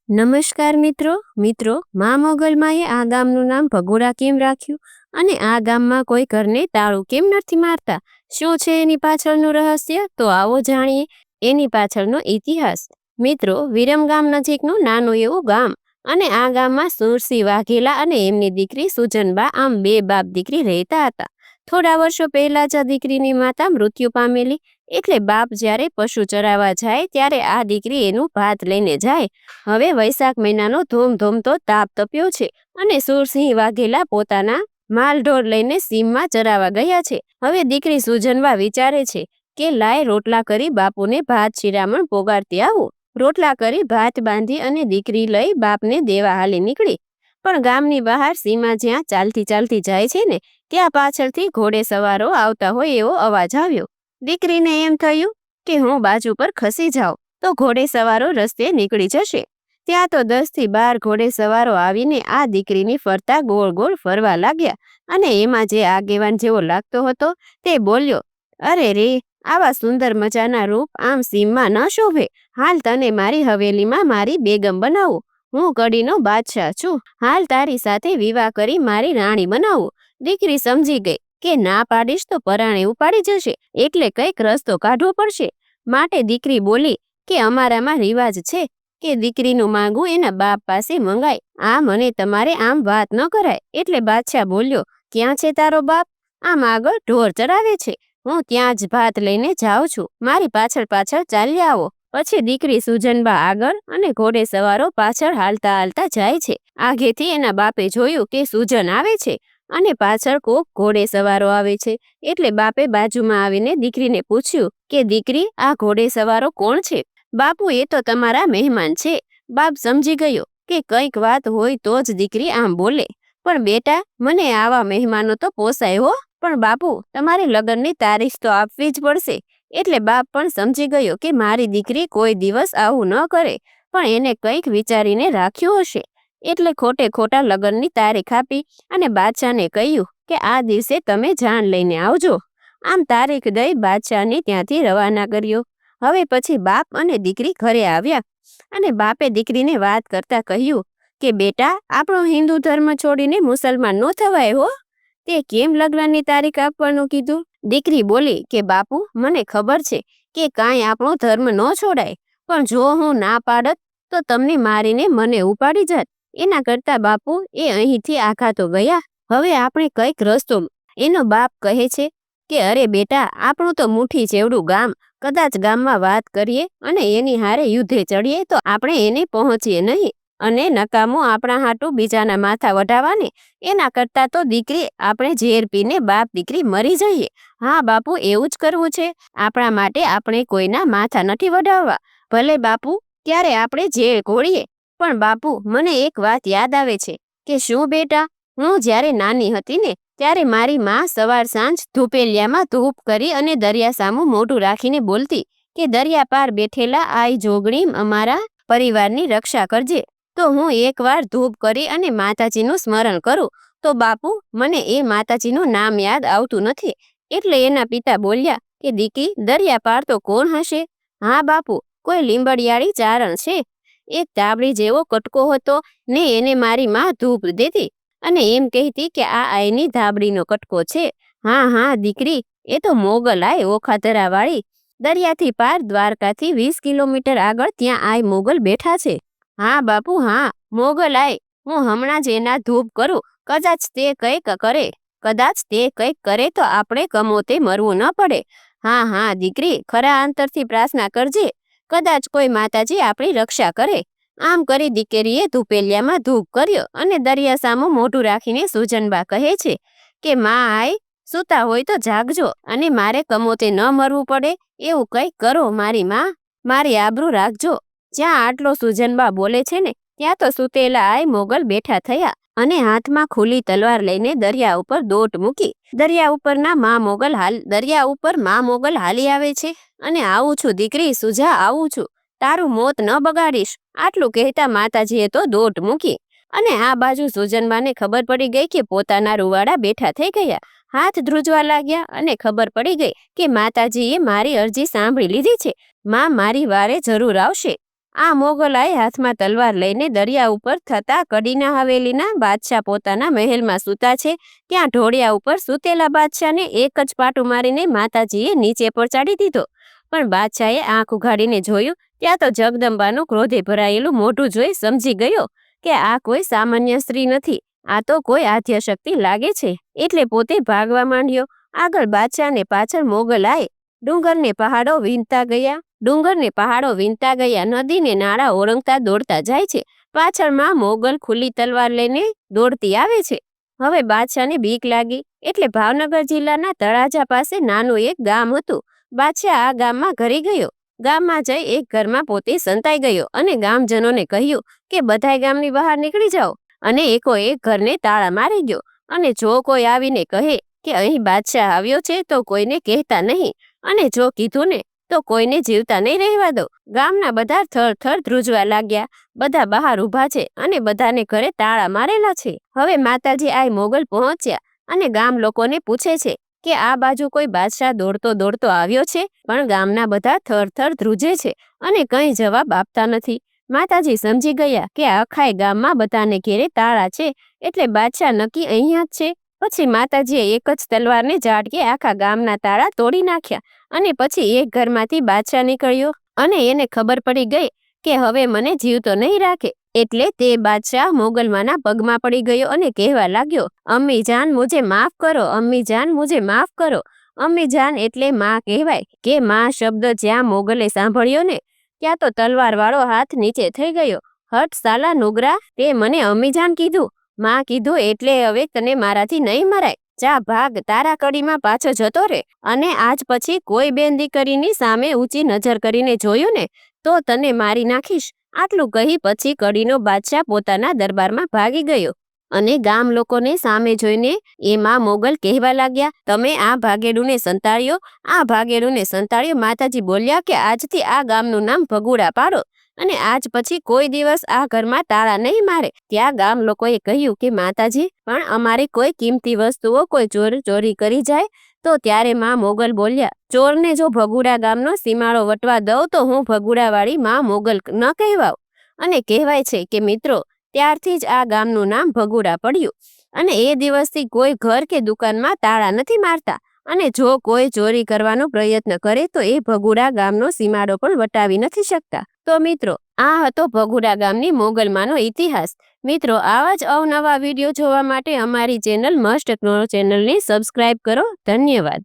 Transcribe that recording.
નમસ્કાર મિત્રો મા મોગલમાએ આ ગામનું નામ ભગોડા કેમ રાખ્યું અને આ ગામમાં કોઈ ઘરને તાળું કેમ નથી મારતા? શું છે એની પાછળનું રહસ્ય? તો આવો જાણીએ એની પાછળનો ઇતિહાસ. મિત્રો, વિરમગામ નજીકનું નાનું એવું ગામ અને આ ગામમાં સુરસિંહ વાઘેલા અને એમની દીકરી સુજનબા આમ બે બાપ દીકરી રહેતા હતા. થોડા વર્ષો પહેલા જ દીકરીની માતા મૃત્યુ પામેલી, એટલે બાપ જ્યારે પશુ ચરાવવા જાય ત્યારે આ દીકરી એનું ભાત લઈને જાય. હવે વૈશાખ મહિનાનો ધોમધોમતો તાપ તપ્યો છે અને સુરસિંહ વાઘેલા પોતાના માલઢોર લઈને સીમમાં ચરાવવા ગયા છે. હવે દીકરી સુજનબા વિચારે છે કે લાય રોટલા કરી બાપુને ભાત શિરામણ પોગાડતી આવું. રોટલા કરી ભાત બાંધી અને દીકરી લઈ બાપને દેવા હાલી નીકળી. પણ ગામની બહાર સીમા જ્યાં ચાલતી ચાલતી જાય છે ને, ત્યાં પાછળથી ઘોડે સવારો આવતા હોય એવો અવાજ આવ્યો. દીકરીને એમ થયું કે હું બાજુ પર ખસી જાઉં તો ઘોડે સવારો રસ્તે નીકળી જશે. ત્યાં તો 10 થી 12 ઘોડે સવારો આવીને આ દીકરીની ફરતા ગોળ ગોળ ફરવા લાગ્યા અને એમાં જે આગેવાન જેવો લાગતો હતો તે બોલ્યો, અરે રે, આવા સુંદર મજાના રૂપ આમ સીમમાં ન શોભે. હાલ તને મારી હવેલીમાં મારી બેગમ બનાવું. હું કડીનો બાદશાહ છું. હાલ તારી સાથે વિવાહ કરી મારી રાણી બનાવું. દીકરી સમજી ગઈ કે ના પાડીશ તો પરાણે ઉપાડી જશે, એટલે કંઈક રસ્તો કાઢવો પડશે. માટે દીકરી બોલી કે અમારામાં રિવાજ છે કે દીકરીનું માંગવું એના બાપ પાસે મંગાય. આ મને તમારે આમ વાત ન કરાય. એટલે બાદશાહ બોલ્યો, ક્યાં છે તારો બાપ? આમ આગળ ઢોર ચરાવે છે. હું ત્યાં જ ભાત લઈને જાઉં છું. મારી પાછળ પાછળ ચાલી આવો. પછી દીકરી સુજનબા આગળ અને ઘોડે સવારો પાછળ હાલતા હાલતા જાય છે. આગેથી એના બાપે જોયું કે સુજન આવે છે અને પાછળ કોક ઘોડે સવારો આવે છે. એટલે બાપે બાજુમાં આવીને દીકરીને પૂછ્યું કે દીકરી, આ ઘોડે સવારો કોણ છે? બાપુ, એ તો તમારા મહેમાન છે. બાપ સમજી ગયો કે કંઈક વાત હોય તો જ દીકરી આમ બોલે. પણ બેટા, મને આવા મહેમાનો તો પોસાય હો. પણ બાપુ, તમારે લગ્નની તારીખ તો આપવી જ પડશે. એટલે બાપ પણ સમજી ગયો કે મારી દીકરી કોઈ દિવસ આવું ન કરે, પણ એને કંઈક વિચારીને રાખ્યું હશે. એટલે ખોટે ખોટા લગ્નની તારીખ આપી અને બાદશાહને કહ્યું કે આ દિવસે તમે જાન લઈને આવજો. આમ તારીખ દઈ બાદશાહને ત્યાંથી રવાના કર્યો. હવે પછી બાપ અને દીકરી ઘરે આવ્યા અને બાપે દીકરીને વાત કરતા કહ્યું કે બેટા, આપણો હિન્દુ ધર્મ છોડીને મુસલમાન ન થવાય હો. તે કેમ લગ્નની તારીખ આપવાનું કીધું? દીકરી બોલી કે બાપુ, મને ખબર છે કે કાંઈ આપણો ધર્મ ન છોડાય, પણ જો હું ના પાડત તો તમને મારીને મને ઉપાડી જાત. એના કરતા બાપુ, એ અહીંથી આઘા તો ગયા. હવે આપણે કંઈક રસ્તો. એનો બાપ કહે છે કે અરે બેટા, આપણું તો મુઠ્ઠી જેવડું ગામ. કદાચ ગામમાં વાત કરીએ અને એની હારે યુદ્ધે ચડીએ તો આપણે એને પહોંચીએ નહીં અને નકામું આપણા હાટું બીજાના માથા વઢાવાને. એના કરતાં તો દીકરી, આપણે ઝેર પીને બાપ દીકરી મરી જઈએ. હા બાપુ, એવું જ કરવું છે. આપણા માટે આપણે કોઈના માથા નથી વઢાવવા. ભલે બાપુ, ત્યારે આપણે ઝેર ઘોળીએ. પણ બાપુ, મને એક વાત યાદ આવે છે. કે શું બેટા? હું જ્યારે નાની હતી ને, ત્યારે મારી માં સવાર સાંજ ધૂપેલિયામાં ધૂપ કરી અને દરિયા સામું મોઢું રાખીને બોલતી કે દરિયા પાર બેઠેલા આઈ જોગણી અમારા પરિવારની રક્ષા કરજે. તો હું એકવાર ધૂપ કરી અને માતાજીનું સ્મરણ કરું તો બાપુ, મને એ માતાજીનું નામ યાદ આવતું નથી. એટલે એના પિતા બોલ્યા કે દીકી, દરિયા પાર તો કોણ હશે? હા બાપુ, કોઈ લીંબડિયાળી ચારણ છે. એક ધાબળી જેવો કટકો હતો ને એને મારી માં ધૂપ દેતી અને એમ કહેતી કે આ આઈની ધાબળીનો કટકો છે. હા હા દીકરી, એ તો મોગલ આય ઓખાધરા વાળી. દરિયાથી પાર દ્વારકાથી 20 કિલોમીટર આગળ ત્યાં આય મોગલ બેઠા છે. હા બાપુ, હા, મોગલ આય. હું હમણાં જ એના ધૂપ કરું. કદાચ તે કંઈક કરે તો આપણે કમોતે મરવું ન પડે. હા હા દીકરી, ખરા અંતરથી પ્રાર્થના કરજે. કદાચ કોઈ માતાજી આપણી રક્ષા કરે. આમ કરી દીકરીએ ધૂપેલિયામાં ધૂપ કર્યો અને દરિયા સામું મોઢું રાખીને સુજનબા કહે છે કે માં આય, સૂતા હોય તો જાગજો અને મારે કમોતે ન મરવું પડે એવું કંઈક કરો મારી માં. મારી આબરૂ રાખજો. જ્યાં આટલો સુજનબા બોલે છે ને, ત્યાં તો સૂતેલા આય મોગલ બેઠા થયા અને હાથમાં ખુલ્લી તલવાર લઈને દરિયા ઉપર દોટ મૂકી. દરિયા ઉપર માં મોગલ હાલી આવે છે અને આવું છું દીકરી સુજા, આવું છું. તારું મોત ન બગાડીશ. આટલું કહેતા માતાજીએ તો દોટ મૂકી અને આ બાજુ સુજનબાને ખબર પડી ગઈ કે પોતાના રૂવાડા બેઠા થઈ ગયા. હાથ ધ્રુજવા લાગ્યા અને ખબર પડી ગઈ કે માતાજીએ મારી અરજી સાંભળી લીધી છે. માં મારી વારે જરૂર આવશે. આ મોગલાએ હાથમાં તલવાર લઈને દરિયા ઉપર થતા કડીના હવેલીના બાદશાહ પોતાના મહેલમાં સૂતા છે ત્યાં ઢોળિયા ઉપર સૂતેલા બાદશાહને એક જ પાટું મારીને માતાજીએ નીચે પહોંચાડી દીધો. પણ બાદશાહે આંખ ઉઘાડીને જોયું ત્યાં તો જગદંબાનું ક્રોધે ભરાયેલું મોઢું જોઈ સમજી ગયો કે આ કોઈ સામાન્ય સ્ત્રી નથી, આ તો કોઈ આદ્યશક્તિ લાગે છે. એટલે પોતે ભાગવા માંડ્યો. આગળ બાદશાહને પાછળ મોગલાએ ડુંગરને પહાડો વીંધતા ગયા, નદીને નાળા ઓળંગતા દોડતા જાય છે. પાછળમાં મોગલ ખુલ્લી તલવાર લઈને દોડતી આવે છે. હવે બાદશાહને બીક લાગી એટલે ભાવનગર જિલ્લાના તળાજા પાસે નાનું એક ગામ હતું. બાદશાહ આ ગામમાં ઘરે ગયો. ગામમાં જઈ એક ઘરમાં પોતે સંતાઈ ગયો અને ગામજનોને કહ્યું કે બધાય ગામની બહાર નીકળી જાઓ અને એકો એક ઘરને તાળા મારી ગયો અને જો કોઈ આવીને કહે કે અહીં બાદશાહ આવ્યો છે તો કોઈને કહેતા નહીં અને જો કીધું ને તો કોઈને જીવતા નહીં રહેવા દો. ગામના બધા થર ધ્રુજવા લાગ્યા. બધા બહાર ઊભા છે અને બધાને ઘરે તાળા મારેલા છે. હવે માતાજી આ મોગલ પહોંચ્યા અને ગામ લોકોને પૂછે છે કે આ બાજુ કોઈ બાદશાહ દોડતો આવ્યો છે, પણ ગામના બધા થર ધ્રુજે છે અને કંઈ જવાબ આપતા નથી. માતાજી સમજી ગયા કે આખાય ગામમાં બધાને ઘેરે તાળા છે એટલે બાદશાહ નક્કી અહીંયા જ છે. પછી માતાજીએ એક જ તલવારને ઝાટકે આખા ગામના તાળા તોડી નાખ્યા અને પછી એક ઘરમાંથી બાદશાહ નીકળ્યો અને એને ખબર પડી ગઈ કે હવે મને જીવતો નહીં રાખે. એટલે તે બાદશાહ મોગલમાના પગમાં પડી ગયો અને કહેવા લાગ્યો, અમ્મી જાન મુझे માફ કરો, અમ્મી જાન મુझे માફ કરો. અમ્મી જાન એટલે માં કહેવાય કે માં શબ્દ જ્યાં મોગલે સાંભળ્યો ને ત્યાં તો તલવાર વાળો હાથ નીચે થઈ ગયો. હટ સાલા નુગરા, તે મને અમ્મી જાન કીધું. માં કીધું એટલે હવે તને મારાથી નહીં મરાય. જા ભાગ, તારા કડીમાં પાછો જતો રે અને આજ પછી કોઈ બેન દીકરીની સામે ઊંચી નજર કરીને જોયું ને તો તને મારી નાખીશ. આટલું કહી પછી કડીનો બાદશાહ પોતાના દરબારમાં ભાગી ગયો અને ગામ લોકોને સામે જોઈને એમાં મોગલ કહેવા લાગ્યા, તમે આ ભાગેડુને સંતાડ્યો. માતાજી બોલ્યા કે આજથી આ ગામનું નામ ભગુડા પાડો અને આજ પછી કોઈ દિવસ આ ઘરમાં તાળા નહીં મારે. ત્યાં ગામ લોકોએ કહ્યું કે માતાજી, પણ અમારી કોઈ કિંમતી વસ્તુઓ કોઈ ચોરી કરી જાય તો? ત્યારે માં મોગલ બોલ્યા, ચોરને જો ભગુડા ગામનો સીમાડો વટવા દઉં તો હું ભગુડાવાળી માં મોગલ ન કહેવાવ. અને કહેવાય છે કે મિત્રો ત્યારથી જ આ ગામનું નામ ભગુડા પડ્યું અને એ દિવસથી કોઈ ઘર કે દુકાનમાં તાળા નથી મારતા અને જો કોઈ ચોરી કરવાનો પ્રયત્ન કરે તો એ ભગુડા ગામનો સીમાડો પણ વટાવી નથી શકતા. તો મિત્રો આ હતો ભગુડા ગામની મોગલમાનો ઇતિહાસ. મિત્રો આવા જ અવનવા વિડીયો જોવા માટે અમારી ચેનલ મસ્ટ ઇગ્નોર ચેનલને સબસ્ક્રાઇબ કરો. ધન્યવાદ.